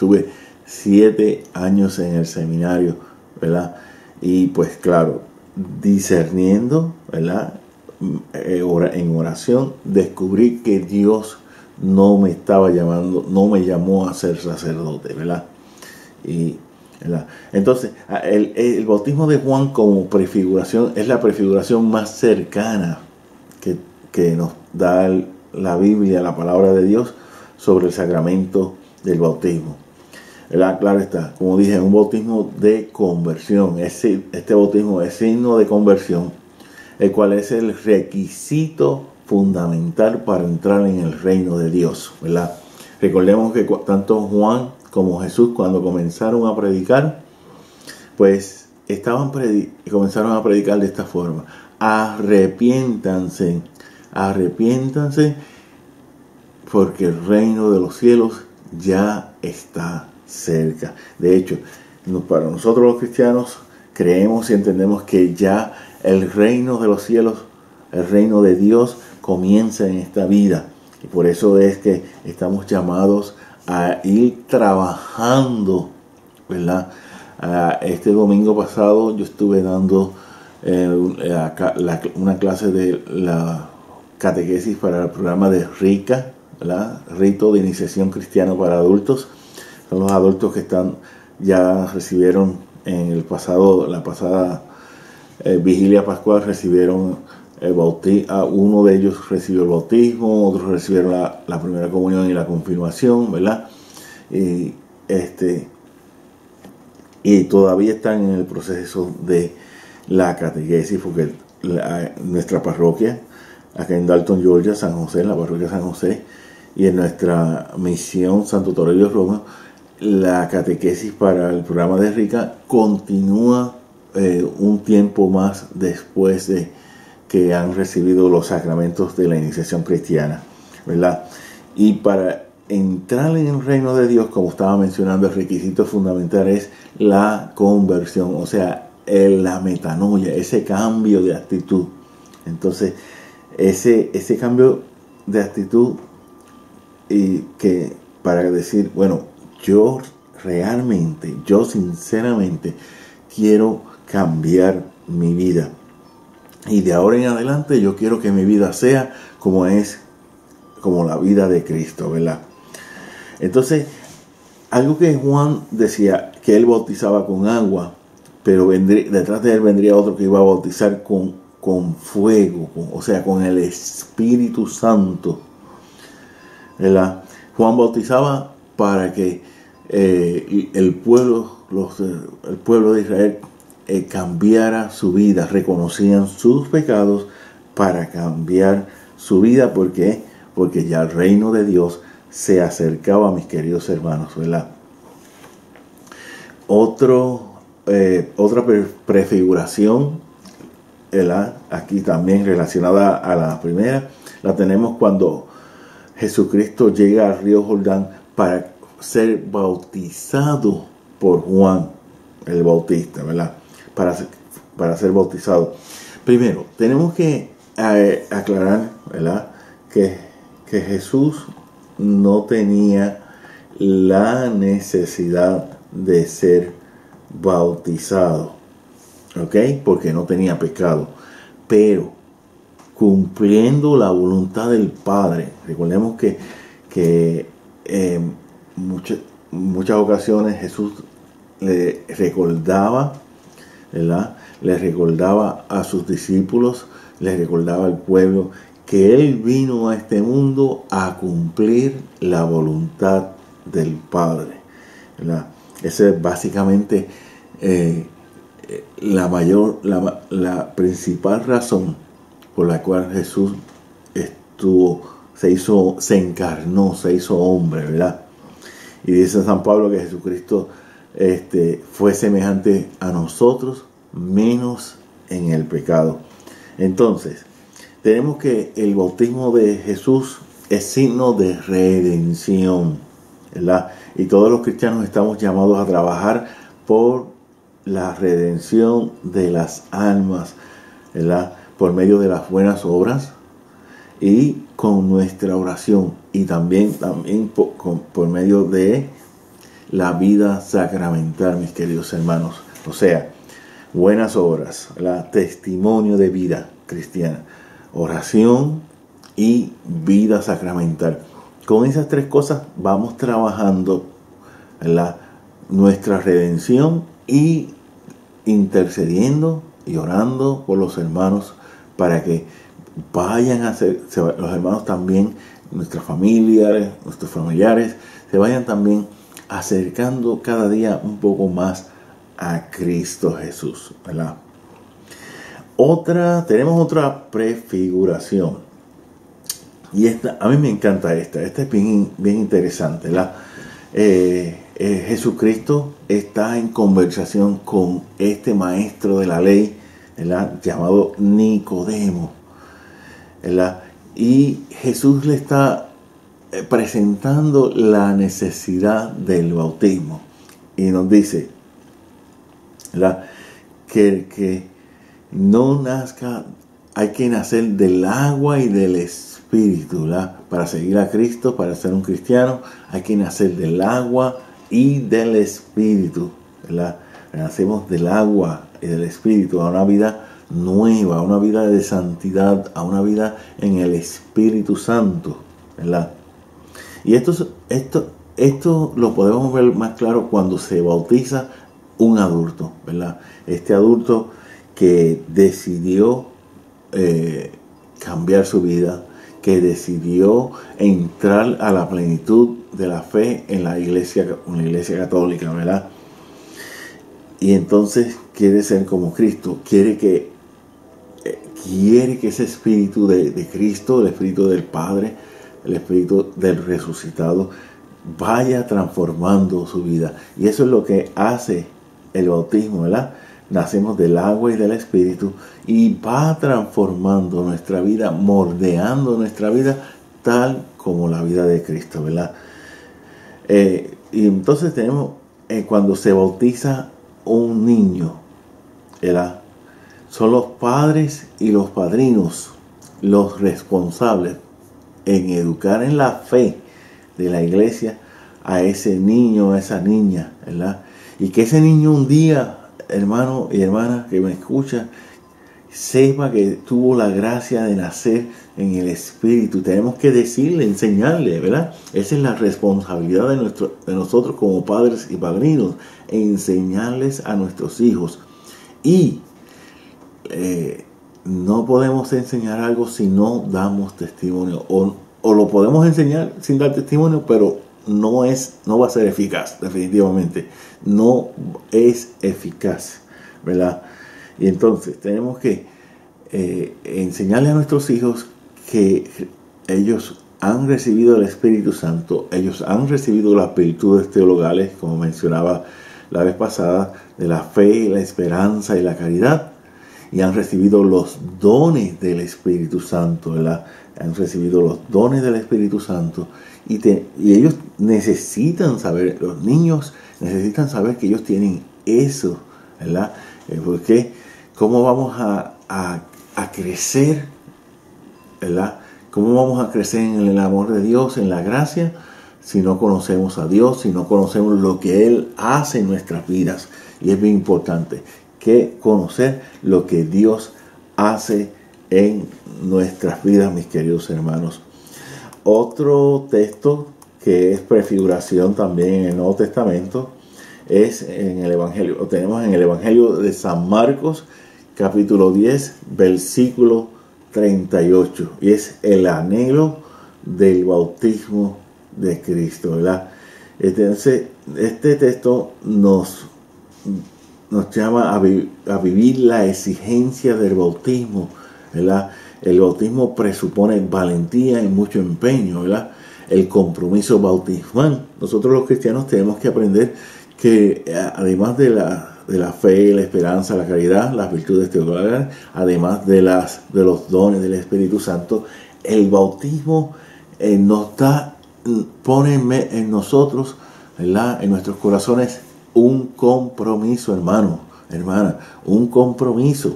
Tuve 7 años en el seminario, ¿verdad? Y pues claro, discerniendo, ¿verdad? En oración descubrí que Dios no me estaba llamando, no me llamó a ser sacerdote, ¿verdad? Y, ¿verdad? Entonces, el bautismo de Juan como prefiguración es la prefiguración más cercana que nos da la Biblia, la palabra de Dios, sobre el sacramento del bautismo. ¿Verdad? Claro está, como dije, un bautismo de conversión. Este bautismo es signo de conversión, el cual es el requisito fundamental para entrar en el reino de Dios, ¿verdad? Recordemos que tanto Juan como Jesús, cuando comenzaron a predicar, pues comenzaron a predicar de esta forma: arrepiéntanse, porque el reino de los cielos ya está cerca. De hecho, para nosotros los cristianos creemos y entendemos que ya el reino de los cielos, el reino de Dios, comienza en esta vida. Y por eso es que estamos llamados a ir trabajando, ¿verdad? Este domingo pasado yo estuve dando una clase de la catequesis para el programa de RICA, ¿verdad? Rito de Iniciación Cristiano para Adultos. Son los adultos que ya recibieron la pasada vigilia pascual, recibieron el bautismo. Uno de ellos recibió el bautismo, otros recibieron la primera comunión y la confirmación, ¿verdad? Y todavía están en el proceso de la catequesis, porque nuestra parroquia, acá en Dalton, Georgia, San José, la parroquia San José, y en nuestra misión Santo Toribio Roma, la catequesis para el programa de RICA continúa un tiempo más después de que han recibido los sacramentos de la iniciación cristiana, ¿verdad? Y para entrar en el reino de Dios, como estaba mencionando, el requisito fundamental es la conversión, o sea, la metanoia, ese cambio de actitud. Entonces, ese cambio de actitud, y que para decir, bueno, yo sinceramente quiero cambiar mi vida, y de ahora en adelante yo quiero que mi vida sea como la vida de Cristo, ¿verdad? Entonces, algo que Juan decía, que él bautizaba con agua, pero detrás de él vendría otro que iba a bautizar con fuego, o sea, con el Espíritu Santo, ¿verdad? Juan bautizaba para que el pueblo de Israel cambiara su vida, reconocían sus pecados para cambiar su vida, porque ya el reino de Dios se acercaba, mis queridos hermanos, ¿verdad? Otra prefiguración, ¿verdad? Aquí también relacionada a la primera, la tenemos cuando Jesucristo llega al río Jordán para ser bautizado por Juan el Bautista, ¿verdad? Para ser bautizado. Primero, tenemos que aclarar, ¿verdad?, que Jesús no tenía la necesidad de ser bautizado, ¿ok? Porque no tenía pecado, pero cumpliendo la voluntad del Padre. Recordemos que muchas ocasiones Jesús le recordaba, ¿verdad?, le recordaba a sus discípulos, le recordaba al pueblo que Él vino a este mundo a cumplir la voluntad del Padre, ¿verdad? Esa es básicamente la principal razón por la cual Jesús se encarnó, se hizo hombre, ¿verdad? Y dice San Pablo que Jesucristo fue semejante a nosotros, menos en el pecado. Entonces, tenemos que el bautismo de Jesús es signo de redención, ¿verdad? Y todos los cristianos estamos llamados a trabajar por la redención de las almas, ¿verdad?, por medio de las buenas obras y con nuestra oración, y también por medio de la vida sacramental, mis queridos hermanos. O sea, buenas obras, testimonio de vida cristiana, oración y vida sacramental. Con esas tres cosas vamos trabajando nuestra redención y intercediendo y orando por los hermanos para que vayan a ser, los hermanos también, nuestros familiares se vayan también acercando cada día un poco más a Cristo Jesús, ¿verdad? Tenemos otra prefiguración, y a mí me encanta esta es bien interesante, ¿verdad? Jesucristo está en conversación con este maestro de la ley, ¿verdad?, llamado Nicodemo, ¿verdad? Y Jesús le está presentando la necesidad del bautismo y nos dice, ¿verdad?, que no nazca, hay que nacer del agua y del Espíritu, ¿verdad? Para seguir a Cristo, para ser un cristiano, hay que nacer del agua y del Espíritu, ¿verdad? Nacemos del agua y del Espíritu a una vida nueva, a una vida de santidad, a una vida en el Espíritu Santo, ¿verdad? Y esto lo podemos ver más claro cuando se bautiza un adulto, ¿verdad? Este adulto que decidió cambiar su vida, que decidió entrar a la plenitud de la fe en la iglesia católica, ¿verdad? Y entonces quiere ser como Cristo, quiere que ese espíritu de Cristo, el espíritu del Padre, el espíritu del resucitado, vaya transformando su vida. Y eso es lo que hace el bautismo, ¿verdad? Nacemos del agua y del Espíritu y va transformando nuestra vida, moldeando nuestra vida tal como la vida de Cristo, ¿verdad? Y entonces tenemos, cuando se bautiza un niño, ¿verdad?, son los padres y los padrinos los responsables en educar en la fe de la iglesia a ese niño, a esa niña, ¿verdad? Y que ese niño un día, hermano y hermana que me escucha, sepa que tuvo la gracia de nacer en el Espíritu. Tenemos que decirle, enseñarle, ¿verdad? Esa es la responsabilidad de nosotros como padres y padrinos, enseñarles a nuestros hijos. Y no podemos enseñar algo si no damos testimonio, o lo podemos enseñar sin dar testimonio, pero no va a ser eficaz, definitivamente no es eficaz, ¿verdad? Y entonces tenemos que enseñarle a nuestros hijos que ellos han recibido el Espíritu Santo, ellos han recibido las virtudes teologales, como mencionaba la vez pasada, de la fe, la esperanza y la caridad, y han recibido los dones del Espíritu Santo, ¿verdad? Han recibido los dones del Espíritu Santo, y ellos necesitan saber, los niños necesitan saber que ellos tienen eso, ¿verdad? Porque ¿cómo vamos a crecer, ¿verdad? ¿Cómo vamos a crecer en el amor de Dios, en la gracia, si no conocemos a Dios, si no conocemos lo que Él hace en nuestras vidas? Y es bien importante que conocer lo que Dios hace en nuestras vidas, mis queridos hermanos. Otro texto que es prefiguración también en el Nuevo Testamento es en el Evangelio. Lo tenemos en el Evangelio de San Marcos, capítulo 10, versículo 38. Y es el anhelo del bautismo de Cristo, ¿verdad? Entonces, este texto nos llama a vivir la exigencia del bautismo, ¿verdad? El bautismo presupone valentía y mucho empeño, ¿verdad? El compromiso bautismal. Nosotros los cristianos tenemos que aprender que además de la fe, la esperanza, la caridad, las virtudes teologales, además de los dones del Espíritu Santo, el bautismo pone en nosotros, ¿verdad?, en nuestros corazones un compromiso, hermana, un compromiso.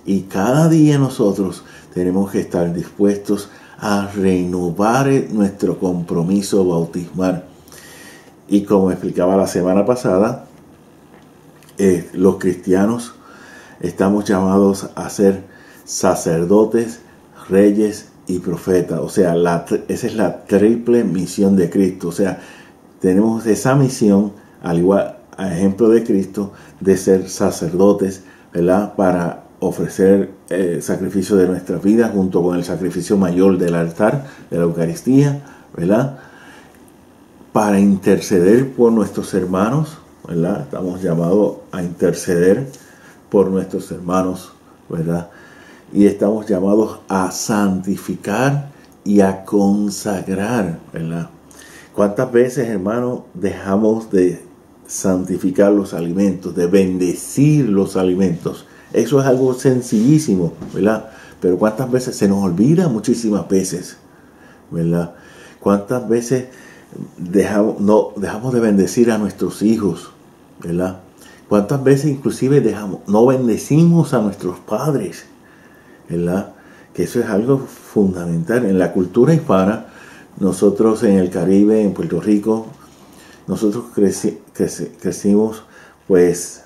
Y cada día nosotros tenemos que estar dispuestos a renovar nuestro compromiso bautismal. Y como explicaba la semana pasada, los cristianos estamos llamados a ser sacerdotes, reyes y profetas. O sea, esa es la triple misión de Cristo. O sea, tenemos esa misión, al igual, a ejemplo de Cristo, de ser sacerdotes, ¿verdad? Para ofrecer sacrificio de nuestra vida junto con el sacrificio mayor del altar, de la Eucaristía, ¿verdad? Para interceder por nuestros hermanos, ¿verdad? Estamos llamados a interceder por nuestros hermanos, ¿verdad? Y estamos llamados a santificar y a consagrar, ¿verdad? ¿Cuántas veces, hermano, dejamos de santificar los alimentos, de bendecir los alimentos? Eso es algo sencillísimo, ¿verdad? Pero ¿cuántas veces se nos olvida? Muchísimas veces, ¿verdad? ¿Cuántas veces dejamos de bendecir a nuestros hijos, ¿verdad? ¿Cuántas veces inclusive no bendecimos a nuestros padres, ¿verdad? Que eso es algo fundamental. En la cultura hispana, nosotros en el Caribe, en Puerto Rico, nosotros crecimos, pues,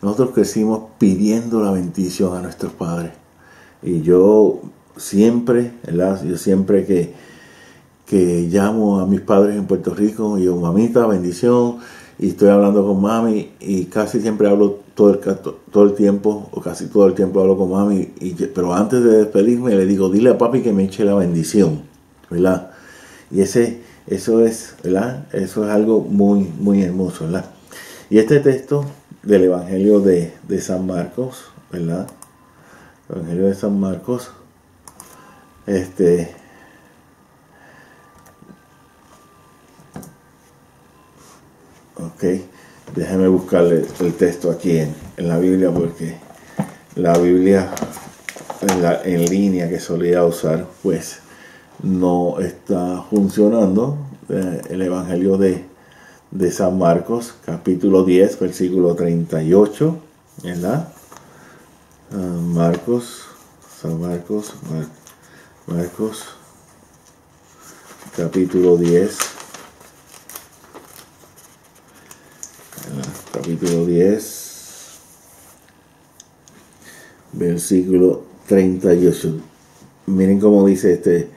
nosotros crecimos pidiendo la bendición a nuestros padres. Y yo siempre, ¿verdad? Yo siempre que llamo a mis padres en Puerto Rico, y yo, mamita, bendición, y estoy hablando con mami, y casi siempre hablo todo el tiempo, o casi todo el tiempo hablo con mami, pero antes de despedirme le digo, dile a papi que me eche la bendición, ¿verdad? Y eso es, ¿verdad? Eso es algo muy, muy hermoso, ¿verdad? Y este texto del Evangelio de San Marcos, ¿verdad? El Evangelio de San Marcos, ok, déjame buscarle el texto aquí en la Biblia, porque la Biblia en línea que solía usar, pues no está funcionando. El Evangelio de San Marcos, capítulo 10, versículo 38, ¿verdad? San Marcos, capítulo 10, versículo 38. Miren cómo dice